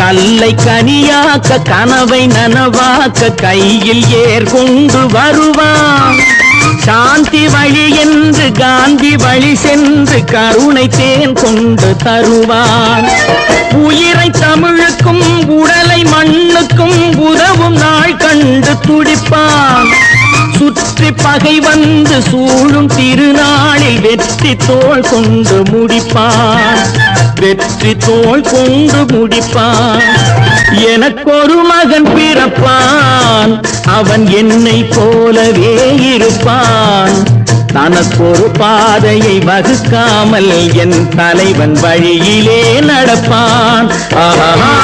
கல்லை கனியாக்க கனவை நனவாக்க கையில் ஏற்கொண்டு வருவான். சாந்தி வழி என்று காந்தி வழி சென்று கருணை தேன் கொண்டு தருவான். உயிரை தமிழுக்கும் உடலை மண்ணுக்கும் உதவும் நாள் கண்டு துடிப்பான். சுற்றி பகை வந்து சூழும் திருநாளில் வெற்றி தோள் கொண்டு முடிப்பான். வெற்றி தோள் கொண்டு முடிப்பான். எனக்கொரு மகன் பிறப்பான், அவன் என்னை போலவே இருப்பான். தனக்கொரு பாதையை வகுக்காமல் என் தலைவன் வழியிலே நடப்பான். ஆஹா.